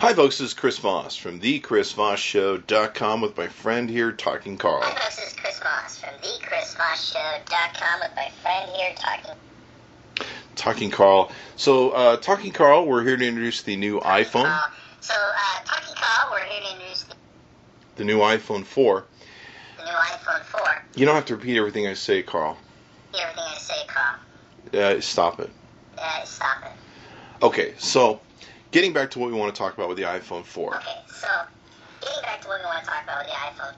Hi folks, this is Chris Voss from the ChrisVossShow.com with my friend here, Talking Carl. Hi folks, this is Chris Voss from the ChrisVossShow.com with my friend here, Talking Carl. So, Talking Carl, we're here to introduce the new iPhone. Talking Carl, we're here to introduce the new iPhone 4. The new iPhone 4. You don't have to repeat everything I say, Carl. Everything I say, Carl. Stop it. Stop it. Okay, so, getting back to what we want to talk about with the iPhone 4. Okay, so, getting back to what we want to talk about with the iPhone.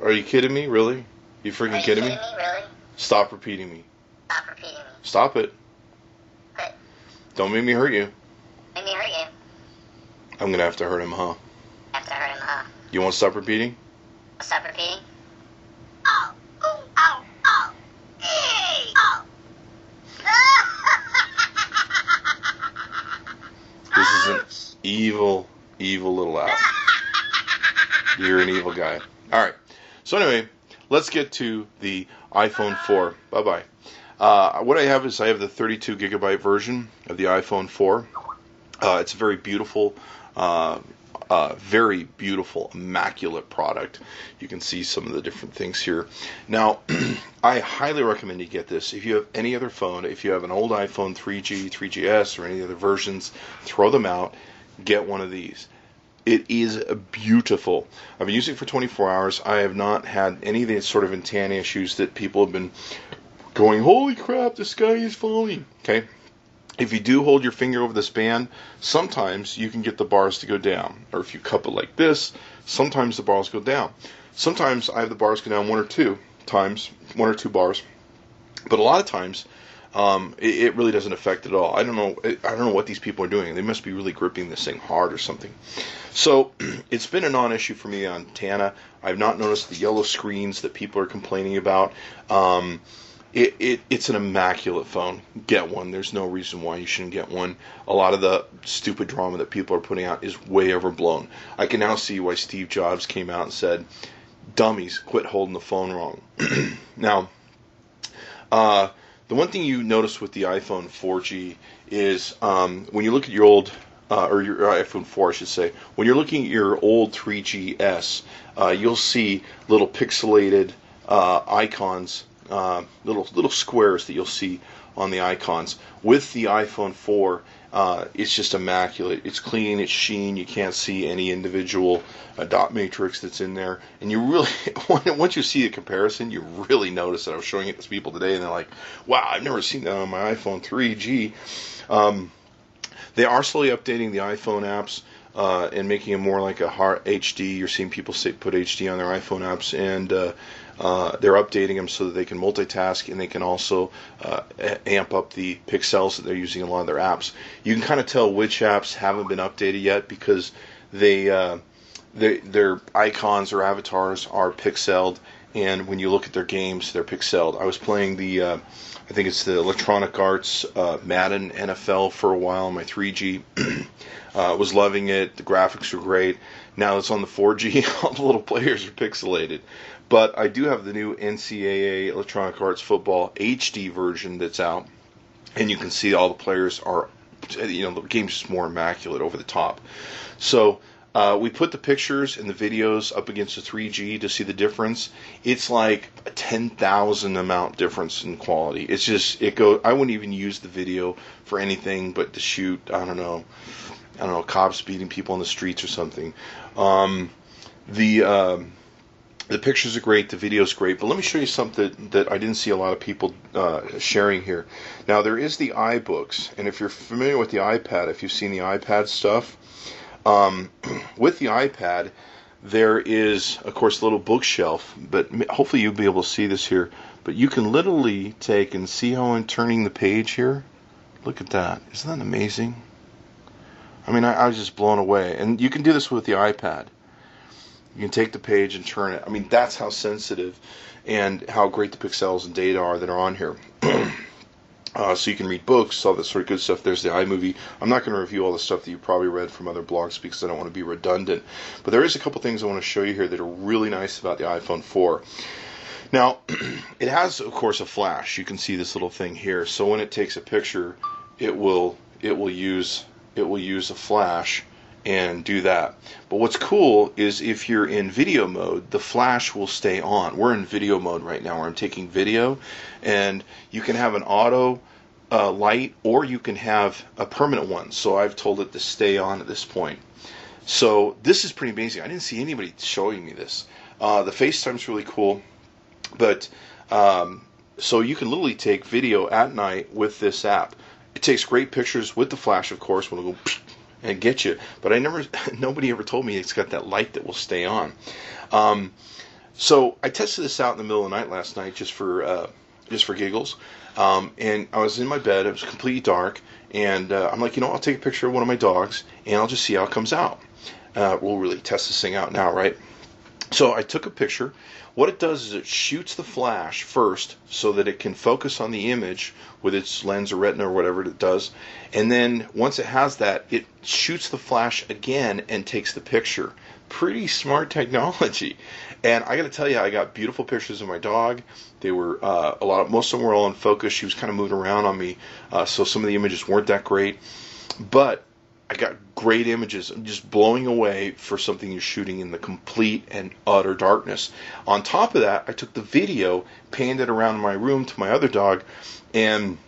Are you kidding me? Really? You freaking kidding me? Are you kidding me? Really? Stop repeating me. Stop repeating me. Stop it. What? Don't make me hurt you. Make me hurt you. I'm going to have to hurt him, huh? Have to hurt him, huh? You want to stop repeating? Stop repeating? Oh, ooh, ow, oh, hey, oh. This is an evil, evil little app. You're an evil guy. Alright, so anyway, let's get to the iPhone 4. Bye-bye. What I have is I have the 32 gigabyte version of the iPhone 4. It's a very beautiful, immaculate product. You can see some of the different things here. Now, I highly recommend you get this. If you have any other phone, if you have an old iPhone 3G, 3GS, or any other versions, throw them out. Get one of these. It is beautiful. I've been using it for 24 hours. I have not had any of the sort of antenna issues that people have been going, holy crap, the sky is falling. Okay? If you do hold your finger over this band, sometimes you can get the bars to go down. Or if you cup it like this, sometimes the bars go down. Sometimes I have the bars go down one or two bars. But a lot of times, it really doesn't affect it at all. I don't know what these people are doing. They must be really gripping this thing hard or something. So it's been a non-issue for me on antenna. I've not noticed the yellow screens that people are complaining about. It's an immaculate phone. Get one. There's no reason why you shouldn't get one. A lot of the stupid drama that people are putting out is way overblown. I can now see why Steve Jobs came out and said, dummies, quit holding the phone wrong. Now, the one thing you notice with the iPhone 4G is when you look at your old, or your iPhone 4, I should say, when you're looking at your old 3GS, you'll see little pixelated icons, little squares that you'll see on the icons. With the iPhone 4, it's just immaculate. It's clean, it's sheen, you can't see any individual dot matrix that's in there. And you really, once you see a comparison, you really notice it. I was showing it to people today, and they're like, wow, I've never seen that on my iPhone 3G. They are slowly updating the iPhone apps and making it more like a HD. You're seeing people put HD on their iPhone apps, and they're updating them so that they can multitask, and they can also amp up the pixels that they're using in a lot of their apps. You can kind of tell which apps haven't been updated yet because their icons or avatars are pixeled, and when you look at their games, they're pixeled. I was playing I think it's the Electronic Arts Madden NFL for a while on my 3G. Was loving it. The graphics were great. Now it's on the 4G. All the little players are pixelated. But I do have the new NCAA Electronic Arts Football HD version that's out. And you can see all the players are, the game's just more immaculate, over the top. So we put the pictures and the videos up against the 3G to see the difference. It's like a 10,000 amount difference in quality. It's just, I wouldn't even use the video for anything but to shoot, I don't know, cops beating people on the streets or something. The pictures are great, the video's great, but let me show you something that I didn't see a lot of people sharing here. Now, there is the iBooks, and if you're familiar with the iPad, if you've seen the iPad stuff, with the iPad, there is, of course, a little bookshelf, but hopefully you'll be able to see this here, but you can literally take and see how I'm turning the page here. Look at that. Isn't that amazing? I mean, I was just blown away. And you can do this with the iPad. You can take the page and turn it. I mean, that's how sensitive and how great the pixels and data are that are on here. So you can read books, all that sort of good stuff. There's the iMovie. I'm not going to review all the stuff that you probably read from other blogs because I don't want to be redundant. But there is a couple things I want to show you here that are really nice about the iPhone 4. Now, it has, of course, a flash. You can see this little thing here. So when it takes a picture, it will use a flash and do that. But what's cool is if you're in video mode, the flash will stay on. We're in video mode right now where I'm taking video, and you can have an auto light, or you can have a permanent one. So I've told it to stay on at this point. So this is pretty amazing. I didn't see anybody showing me this. The FaceTime's really cool, but so you can literally take video at night with this app. It takes great pictures with the flash, of course, when it'll go and get you. But nobody ever told me it's got that light that will stay on. So I tested this out in the middle of the night last night just for giggles. And I was in my bed. It was completely dark, and I'm like, I'll take a picture of one of my dogs, and I'll just see how it comes out. We'll really test this thing out now, right? So I took a picture. What it does is it shoots the flash first so that it can focus on the image with its lens or retina or whatever it does. And then once it has that, it shoots the flash again and takes the picture. Pretty smart technology. And I got to tell you, I got beautiful pictures of my dog. They were most of them were all in focus. She was kind of moving around on me, so some of the images weren't that great. But I got great images. I'm just blowing away for something you're shooting in the complete and utter darkness. On top of that, I took the video, panned it around my room to my other dog, and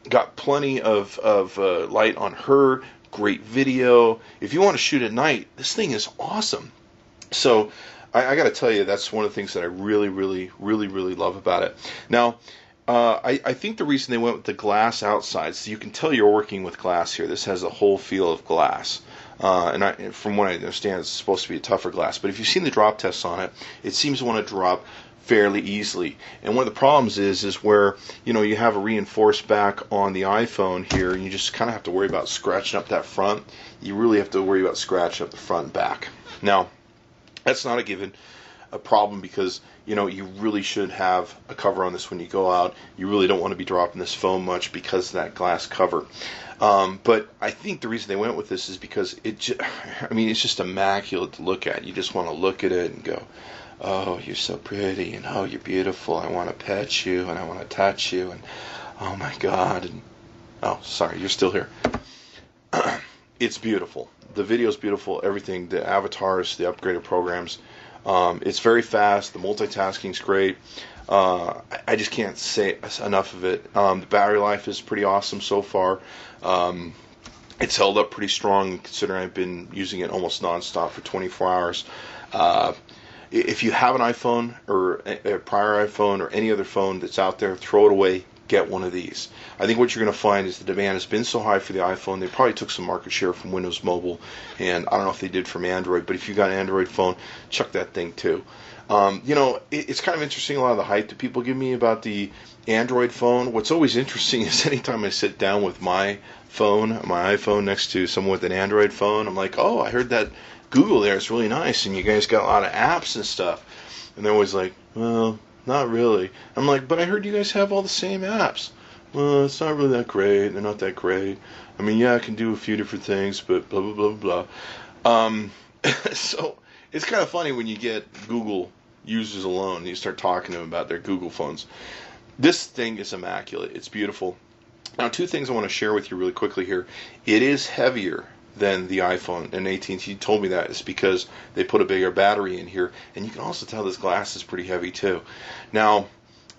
got plenty of light on her. Great video. If you want to shoot at night, this thing is awesome. So I got to tell you, that's one of the things that I really, really, really, really love about it. Now, I think the reason they went with the glass outside, so you can tell you're working with glass here. This has a whole feel of glass. And from what I understand, it's supposed to be a tougher glass. But if you've seen the drop tests on it, it seems to want to drop fairly easily. And one of the problems is where, you have a reinforced back on the iPhone here, and you just kind of have to worry about scratching up that front. You really have to worry about scratching up the front and back. Now, that's not a problem because, you really should have a cover on this when you go out. You really don't want to be dropping this phone much because of that glass cover. But I think the reason they went with this is because it's just immaculate to look at. You just want to look at it and go, oh, you're so pretty, and oh, you're beautiful. I want to pet you, and I want to touch you, and oh my God. And oh, sorry, you're still here. It's beautiful. The video's beautiful. Everything, the avatars, the upgraded programs. It's very fast. The multitasking's great. I just can't say enough of it. The battery life is pretty awesome so far. It's held up pretty strong considering I've been using it almost nonstop for 24 hours. If you have an iPhone or a prior iPhone or any other phone that's out there, throw it away. Get one of these. I think what you're going to find is the demand has been so high for the iPhone, they probably took some market share from Windows Mobile, and I don't know if they did from Android, but if you got an Android phone, chuck that thing too. It's kind of interesting, a lot of the hype that people give me about the Android phone. What's always interesting is anytime I sit down with my iPhone next to someone with an Android phone, I'm like, oh, I heard that Google there is really nice, and you guys got a lot of apps and stuff. And they're always like, well, not really. I'm like, but I heard you guys have all the same apps. Well, it's not really that great. They're not that great. I mean, yeah, I can do a few different things, but blah, blah, blah, blah. So it's kind of funny when you get Google users alone and you start talking to them about their Google phones. This thing is immaculate. It's beautiful. Now, two things I want to share with you really quickly here. It is heavier than the iPhone, and AT&T told me that. It's because they put a bigger battery in here, and you can also tell this glass is pretty heavy too. Now,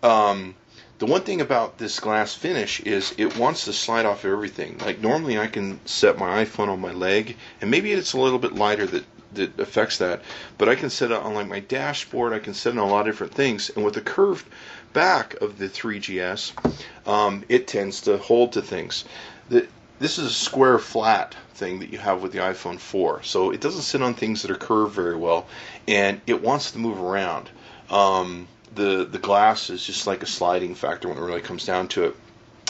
the one thing about this glass finish is it wants to slide off everything. Like normally I can set my iPhone on my leg, and maybe it's a little bit lighter that affects that, but I can set it on like my dashboard, I can set it on a lot of different things, and with the curved back of the 3GS, it tends to hold to things. This is a square flat thing that you have with the iPhone 4, so it doesn't sit on things that are curved very well, and it wants to move around. The glass is just like a sliding factor when it really comes down to it.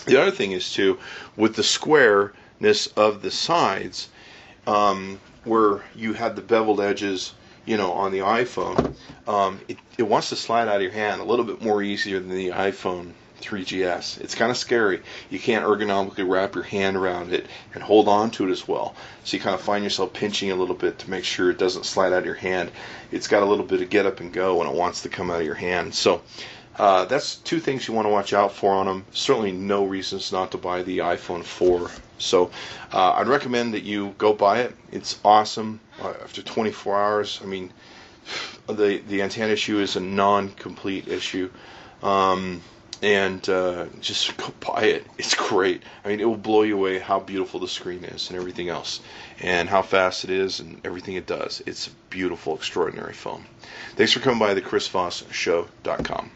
The other thing is too, with the squareness of the sides, where you had the beveled edges, on the iPhone, it wants to slide out of your hand a little bit more easier than the iPhone 3GS. It's kind of scary. You can't ergonomically wrap your hand around it and hold on to it as well. So you kind of find yourself pinching a little bit to make sure it doesn't slide out of your hand. It's got a little bit of get up and go when it wants to come out of your hand. So that's two things you want to watch out for on them. Certainly no reasons not to buy the iPhone 4 So I'd recommend that you go buy it. It's awesome. After 24 hours, I mean, the antenna issue is a non-complete issue. Just go buy it. It's great. I mean, it will blow you away how beautiful the screen is and everything else, and how fast it is and everything it does. It's a beautiful, extraordinary phone. Thanks for coming by the ChrisVossShow.com.